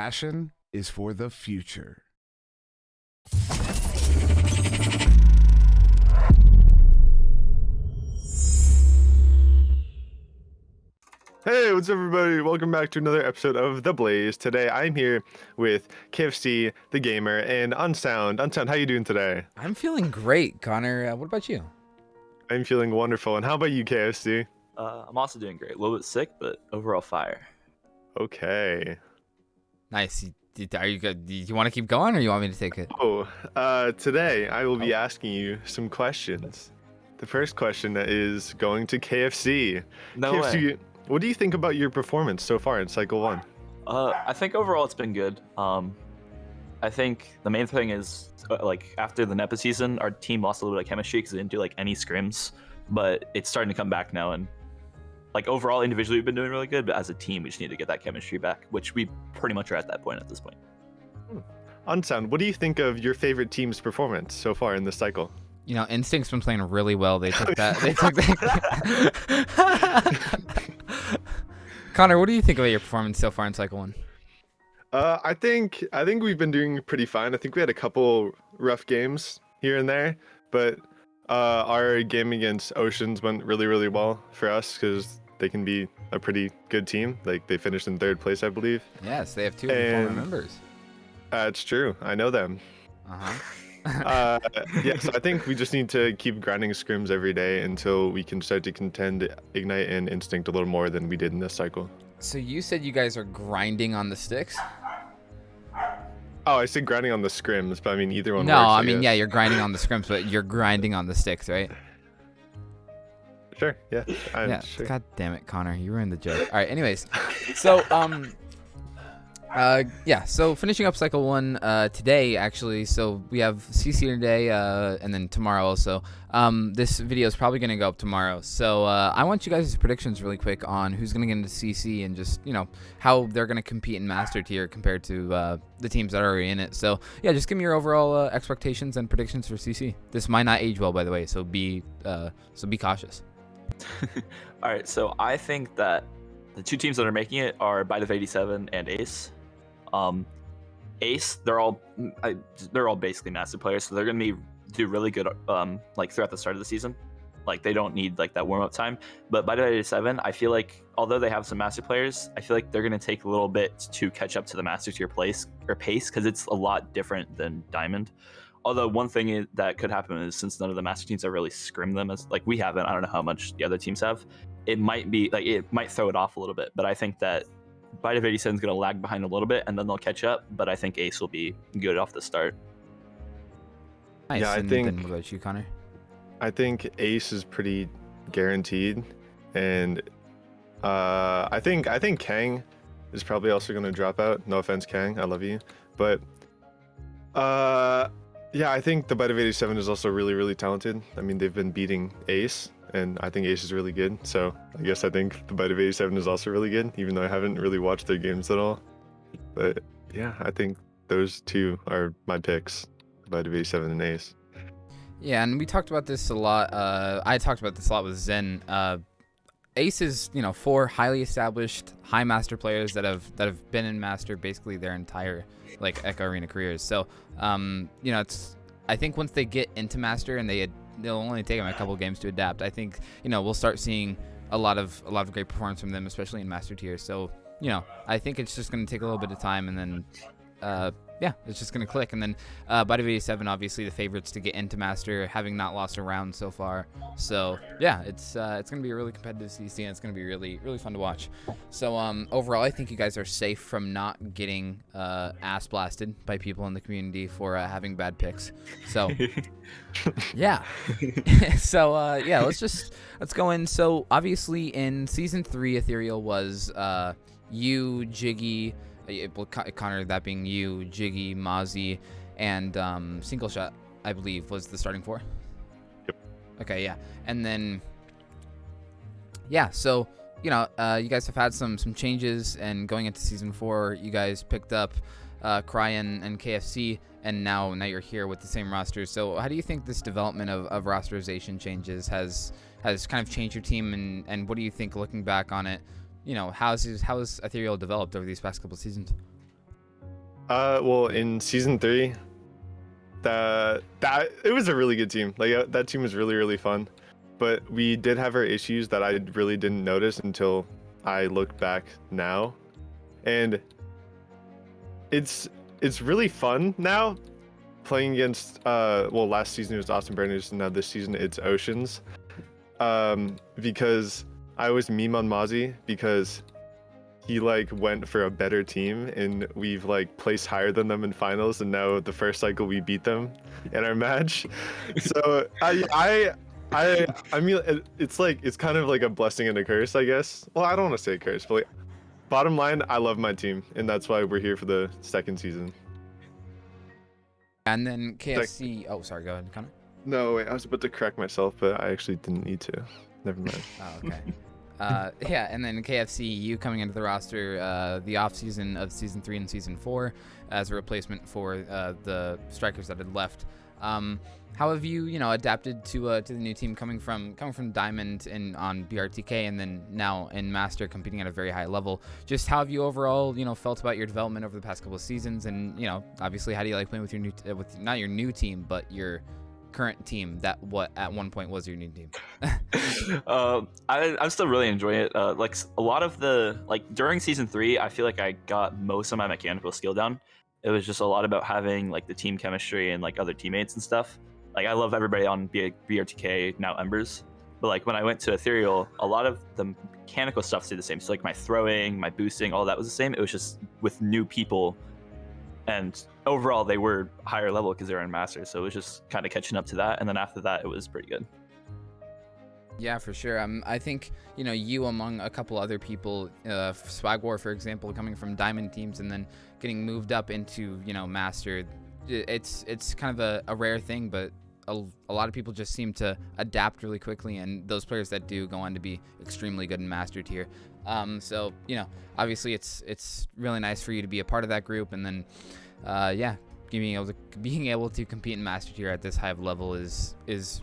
passion is for the future. Hey, what's up, everybody? Welcome back to another episode of The Blaze. Today, I'm here with KFC, the gamer, and Unsound. Unsound, how you doing today? I'm feeling great, Connor. What about you? I'm feeling wonderful. And how about you, KFC? I'm also doing great. A little bit sick, but overall fire. Okay. Nice. Are you good? Do you want to keep going, or you want me to take it? Today, I will be asking you some questions. The first question is going to KFC. No KFC, way. what do you think about your performance so far in Cycle 1? I think overall it's been good. I think the main thing is after the NEPA season, our team lost a little bit of chemistry because they didn't do any scrims, but it's starting to come back now. And overall, individually, we've been doing really good, but as a team, we just need to get that chemistry back, which we pretty much are at that point at this point. Unsound, what do you think of your favorite team's performance so far in this cycle? You know, Instinct's been playing really well. They took that. They took that. Connor, what do you think about your performance so far in Cycle 1? I think we've been doing pretty fine. I think we had a couple rough games here and there, but our game against Oceans went really, really well for us because they can be a pretty good team. They finished in 3rd place, I believe. Yes, they have 2 of the former members. It's true. I know them. Yeah, so I think we just need to keep grinding scrims every day until we can start to contend Ignite and Instinct a little more than we did in this cycle. So you said you guys are grinding on the sticks? Oh, I said grinding on the scrims, but I mean either one No, works, I mean, guess. yeah, you're grinding on the scrims, but you're grinding on the sticks, right? Sure, yeah. Yeah, sure. God damn it, Connor, you ruined the joke. All right, anyways, so so finishing up Cycle 1 today, actually. So we have CC today, and then tomorrow also. This video is probably going to go up tomorrow. So I want you guys' predictions really quick on who's going to get into CC and just, how they're going to compete in Master Tier compared to the teams that are already in it. So, yeah, just give me your overall expectations and predictions for CC. This might not age well, by the way, so be cautious. All right, so I think that the 2 teams that are making it are Bite of 87 and Ace. Ace, they're all basically master players, so they're gonna do really good throughout the start of the season. They don't need that warm up time. But by 87, I feel like although they have some master players, I feel like they're gonna take a little bit to catch up to the master tier pace because it's a lot different than Diamond. Although one thing that could happen is since none of the master teams are really scrim them as we haven't, I don't know how much the other teams have. It might be it might throw it off a little bit, but I think that Bite of 87 is going to lag behind a little bit, and then they'll catch up. But I think Ace will be good off the start. Nice. Yeah, Then what about you, Connor? I think Ace is pretty guaranteed, and I think Kang is probably also going to drop out. No offense, Kang, I love you, but yeah, I think the Bite of 87 is also really, really talented. I mean, they've been beating Ace, and I think Ace is really good. So I think the Bite of 87 is also really good, even though I haven't really watched their games at all. But yeah, I think those 2 are my picks, the Bite of 87 and Ace. Yeah, and we talked about this a lot. I talked about this a lot with Zen. Ace is, 4 highly established high master players that have been in master basically their entire Echo Arena careers. So, I think once they get into master and they'll only take them a couple games to adapt. I think we'll start seeing a lot of great performance from them, especially in master tier. So I think it's just going to take a little bit of time, and then it's just going to click. And then Bite of 87, obviously the favorites to get into master, having not lost a round so far. So yeah, it's going to be a really competitive CC, and it's going to be really, really fun to watch. So overall, I think you guys are safe from not getting ass blasted by people in the community for having bad picks. So yeah. So let's go in. So obviously in season 3, Ethereal was you, Jiggy, Connor, that being you, Jiggy, Mozzie, and Single Shot, I believe, was the starting 4. Yep. Okay, yeah. And then so you guys have had some changes, and going into season 4, you guys picked up Cryan and KFC, and now you're here with the same roster. So how do you think this development of rosterization changes has kind of changed your team, and what do you think looking back on it? How has Ethereal developed over these past couple seasons? Well, in season 3, that it was a really good team. Like that team was really really fun, but we did have our issues that I really didn't notice until I look back now, and it's really fun now playing against well, last season it was Austin Burners, and now this season it's Oceans, because I was meme on Mozzie because he like went for a better team, and we've like placed higher than them in finals, and now the first cycle we beat them in our match. So I mean it's like it's kind of like a blessing and a curse, I guess. Well, I don't want to say curse, but like, bottom line, I love my team, and that's why we're here for the second season. And then KFC. Oh, sorry. Go ahead, Connor. No, wait, I was about to correct myself, but I actually didn't need to. Never mind. Oh, okay. Yeah, and then KFC, you coming into the roster the off season of season 3 and season 4 as a replacement for the strikers that had left. How have you, adapted to the new team coming from Diamond and on BRTK, and then now in Master competing at a very high level? Just how have you overall, felt about your development over the past couple of seasons, and obviously how do you like playing with your new, with not your new team, but your current team that at one point was your new team? I'm still really enjoying it. Like a lot of the during season 3, I feel like I got most of my mechanical skill down. It was just a lot about having like the team chemistry and like other teammates and stuff. Like I love everybody on BRTK, now Embers, but like when I went to Ethereal, a lot of the mechanical stuff stayed the same. So like my throwing, my boosting, all that was the same. It was just with new people, and overall they were higher level because they were in Masters, so it was just kind of catching up to that, and then after that it was pretty good. Yeah, for sure. I think you among a couple other people, Swag War for example, coming from Diamond teams and then getting moved up into Master. It's kind of a rare thing, but a lot of people just seem to adapt really quickly, and those players that do go on to be extremely good in Master tier. So obviously it's really nice for you to be a part of that group, and then yeah, being able to compete in Master tier at this high of level is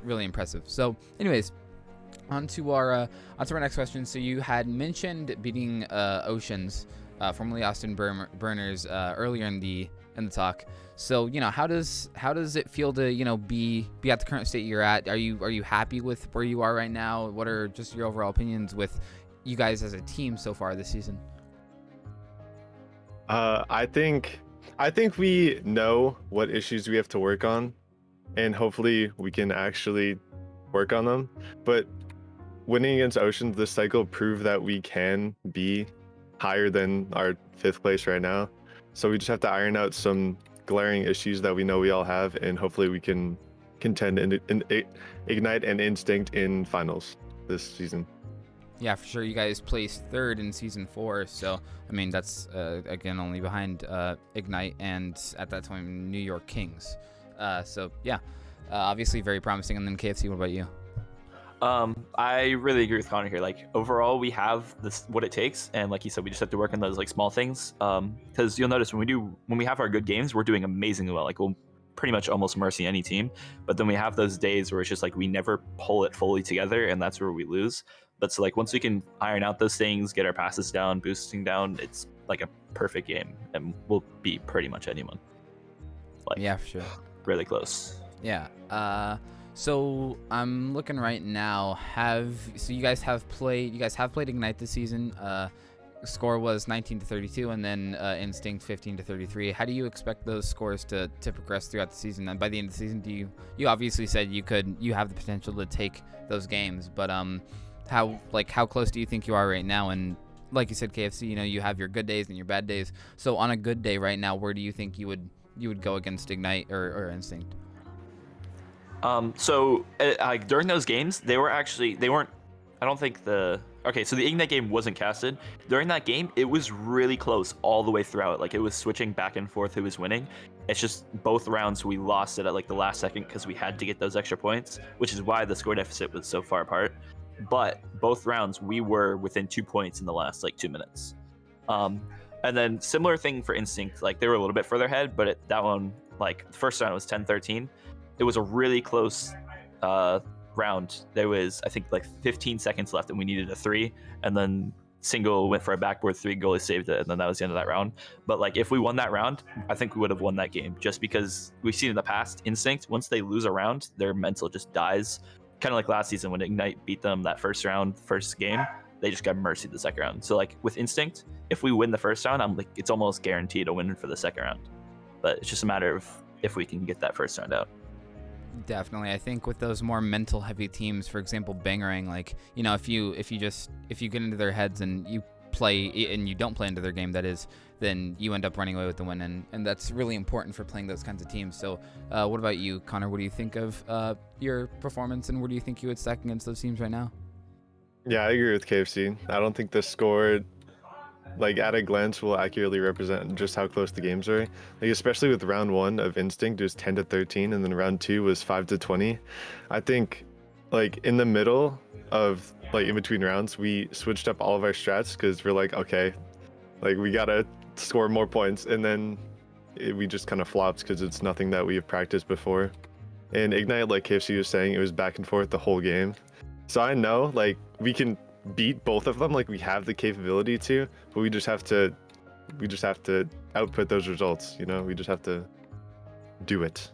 really impressive. So anyways, on to our next question. So you had mentioned beating Oceans, formerly Austin Burners, earlier in the talk. So how does it feel to be at the current state you're at? Are you happy with where you are right now? What are just your overall opinions with you guys as a team so far this season? I think we know what issues we have to work on, and hopefully we can actually work on them. But winning against Oceans this cycle proved that we can be higher than our 5th place right now. So we just have to iron out some glaring issues that we know we all have, and hopefully we can contend in Ignite and Instinct in finals this season. Yeah, for sure. You guys placed 3rd in season 4, so I mean that's again only behind Ignite and at that time New York Kings. So yeah, obviously very promising. And then KFC, what about you? I really agree with Connor here. Like overall, we have what it takes, and like you said, we just have to work on those like small things. Because you'll notice when we have our good games, we're doing amazingly well. Like we'll pretty much almost mercy any team. But then we have those days where it's just like we never pull it fully together, and that's where we lose. But so like once we can iron out those things, get our passes down, boosting down, it's like a perfect game, and we'll beat pretty much anyone. Like yeah, for sure. Really close. Yeah. So I'm looking right now. You guys have played Ignite this season. Score was 19-32, and then Instinct 15-33. How do you expect those scores to progress throughout the season? And by the end of the season, you obviously said you have the potential to take those games, but how close do you think you are right now? And like you said, KFC, you have your good days and your bad days. So on a good day right now, where do you think you would go against Ignite or Instinct? So during those games, they weren't, I don't think so the Ignite game wasn't casted. During that game, it was really close all the way throughout. Like it was switching back and forth who was winning. It's just both rounds we lost it at like the last second because we had to get those extra points, which is why the score deficit was so far apart. But both rounds we were within 2 points in the last like 2 minutes. And then similar thing for Instinct, like they were a little bit further ahead, but that one, like the first round was 10-13. It was a really close round. There was, I think, like 15 seconds left, and we needed a 3. And then single went for a backboard 3, goalie saved it, and then that was the end of that round. But like if we won that round, I think we would have won that game, just because we've seen in the past, Instinct, once they lose a round, their mental just dies. Kind of like last season when Ignite beat them that first game, they just got mercied the second round. So like with Instinct, if we win the first round, I'm like, it's almost guaranteed a win for the second round. But it's just a matter of if we can get that first round out. Definitely. I think with those more mental heavy teams, for example, Bangerang, like, you know, if you get into their heads and you play and you don't play into their game, that is, then you end up running away with the win, and that's really important for playing those kinds of teams. So what about you, Connor? What do you think of your performance, and where do you think you would stack against those teams right now? Yeah, I agree with KFC. I don't think the score, like at a glance, will accurately represent just how close the games are. Like especially with round 1 of Instinct, it was 10-13, and then round 2 was 5-20. I think, like in the middle of like in between rounds, we switched up all of our strats because we're like, okay, like we gotta score more points, and then we just kind of flopped because it's nothing that we have practiced before. And Ignite, like KFC was saying, it was back and forth the whole game. So I know like we can beat both of them, like we have the capability to, but we just have to output those results, you know. We just have to do it.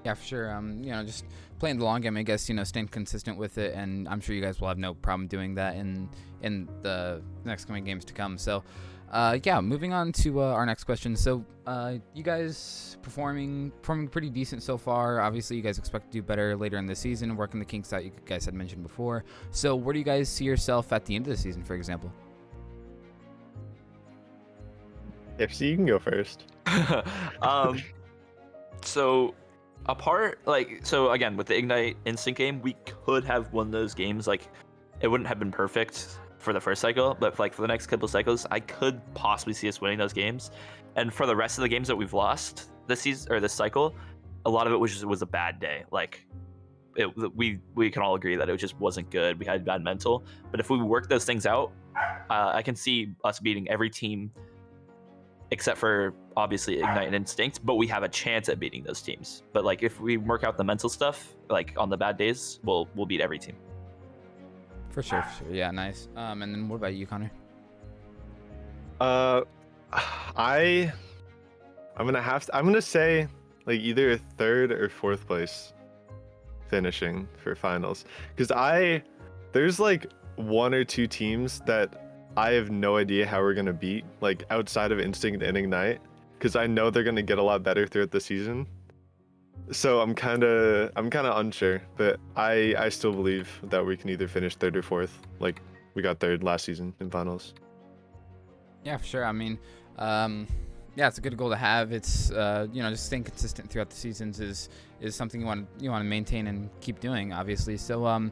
Yeah, for sure. You know, just playing the long game, I guess, you know, staying consistent with it, and I'm sure you guys will have no problem doing that in the next coming games to come. So yeah, moving on to our next question. So you guys performing pretty decent so far. Obviously you guys expect to do better later in the season, working the kinks out you guys had mentioned before. So where do you guys see yourself at the end of the season, for example? FC, you can go first. So so again, with the Ignite Instinct game, we could have won those games. Like it wouldn't have been perfect for the first cycle, but like for the next couple cycles, I could possibly see us winning those games. And for the rest of the games that we've lost this season or this cycle, a lot of it was a bad day. Like we can all agree that it just wasn't good. We had bad mental. But if we work those things out, I can see us beating every team except for obviously Ignite and Instinct, but we have a chance at beating those teams. But like if we work out the mental stuff, like on the bad days, we'll beat every team. For sure. Yeah, nice. And then what about you, Connor? I'm gonna say like either a 3rd or 4th place finishing for finals, because there's like 1 or 2 teams that I have no idea how we're gonna beat, like outside of Instinct and Ignite, because I know they're gonna get a lot better throughout the season. So I'm kind of unsure, but I still believe that we can either finish 3rd or 4th, like we got 3rd last season in finals. Yeah, for sure. I mean, yeah, it's a good goal to have. It's you know, just staying consistent throughout the seasons is something you want to maintain and keep doing, obviously. So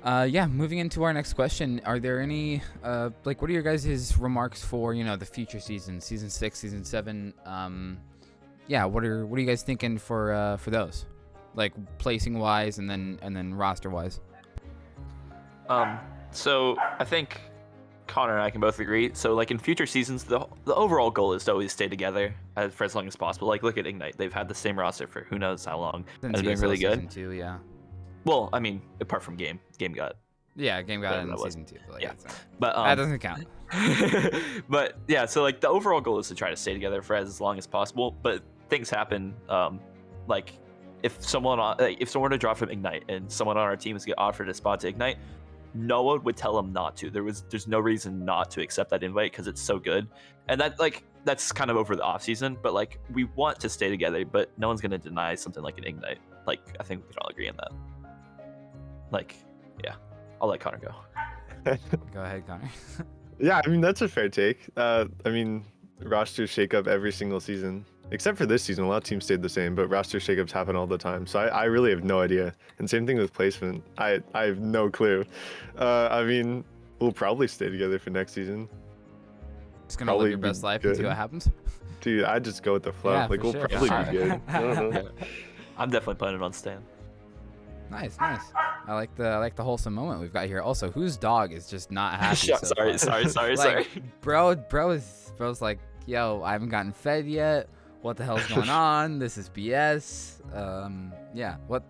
yeah, moving into our next question, are there any like what are your guys' remarks for, you know, the future seasons, season 6, season 7? Yeah, what are you guys thinking for those, like placing wise and then roster wise? So I think Connor and I can both agree. So like in future seasons, the overall goal is to always stay together for as long as possible. Like look at Ignite; they've had the same roster for who knows how long, and it's been really good. Season 2, yeah. Well, I mean, apart from game got. Yeah, game got in season 2. But like, yeah, but that doesn't count. But yeah, so like the overall goal is to try to stay together for as long as possible. But things happen. Like if someone were to draw from Ignite and someone on our team is get offered a spot to Ignite, no one would tell them not to. There's no reason not to accept that invite because it's so good. And that's kind of over the off season. But like we want to stay together, but no one's gonna deny something like an Ignite. Like I think we can all agree on that. Like, yeah, I'll let Connor go. Go ahead, Connor. Yeah, I mean that's a fair take. I mean rosters shake up every single season. Except for this season, a lot of teams stayed the same, but roster shakeups happen all the time. So I really have no idea. And same thing with placement. I have no clue. I mean, we'll probably stay together for next season. Just gonna live your best life and see what happens. Dude, I just go with the flow. Yeah, like we'll sure. probably be good. I don't know. I'm definitely planning on staying. Nice. I like the wholesome moment we've got here. Also, whose dog is just not happy? Sorry. Bro's like, yo, I haven't gotten fed yet. What the hell's going on? This is BS. Yeah. What?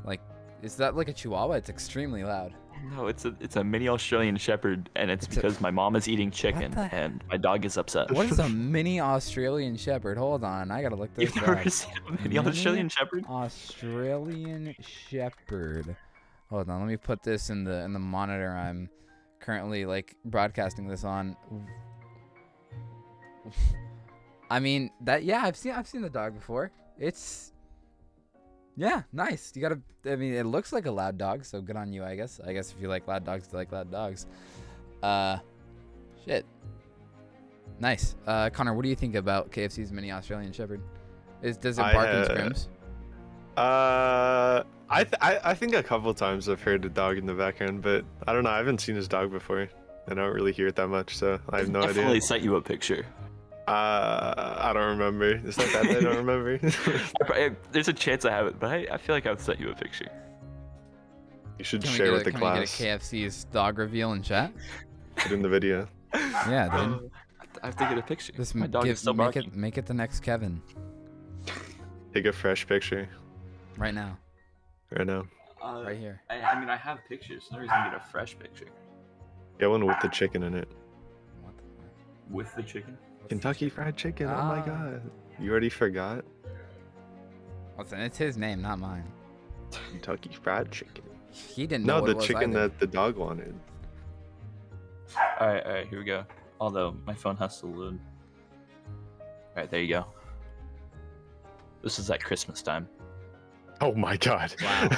Like, Is that like a Chihuahua? It's extremely loud. No, it's a mini Australian Shepherd, and it's because my mom is eating chicken and my dog is upset. What is a mini Australian Shepherd? Hold on, I gotta look this You've up. never seen a mini Australian Shepherd? Australian Shepherd. Hold on, let me put this in the monitor I'm currently like broadcasting this on. I mean I've seen the dog before. It's nice. You gotta. I mean, it looks like a loud dog, so good on you, I guess. I guess if you like loud dogs, you like loud dogs. Shit. Nice. Connor, what do you think about KFC's mini Australian Shepherd? Does it bark and scrims? I think a couple times I've heard a dog in the background, but I don't know. I haven't seen his dog before, and I don't really hear it that much, so I have no idea. Definitely sent you a picture. I don't remember. Is that bad that I don't remember? There's a chance I have it, but I feel like I've sent you a picture. You should share with the class. Can we get a KFC's dog reveal in chat? Put in the video. Yeah, dude. I have to get a picture. My dog is still barking. Make it the next Kevin. Take a fresh picture. Right now. Right now. Right here. I mean, I have pictures. No reason to get a fresh picture. Get one with the chicken in it. What the fuck? With the chicken? Kentucky Fried Chicken. Oh my god. You already forgot? Listen, it's his name, not mine. Kentucky Fried Chicken. He didn't know No, what the it was chicken either. that the dog wanted. Alright, here we go. Although, my phone has to load. Alright, there you go. This is at Christmas time. Oh my god. Wow.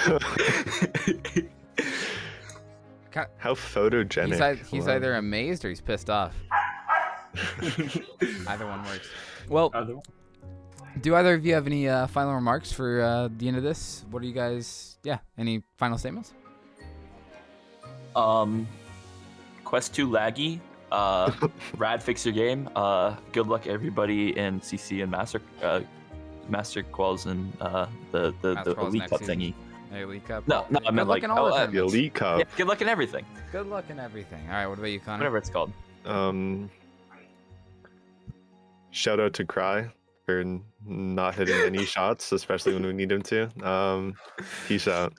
How photogenic. He's either amazed or he's pissed off. Either one works. Well, do either of you have any final remarks for the end of this? What are you guys? Yeah, any final statements? Quest 2 laggy. Rad, fix your game. Good luck everybody in CC and Master Quals and the Elite Cup thingy. Elite Cup. No, I meant like the Elite Cup. Yeah, good luck in everything. Good luck in everything. All right, what about you, Connor? Whatever it's called. Shout out to Cry for not hitting any shots, especially when we need him to. Peace out.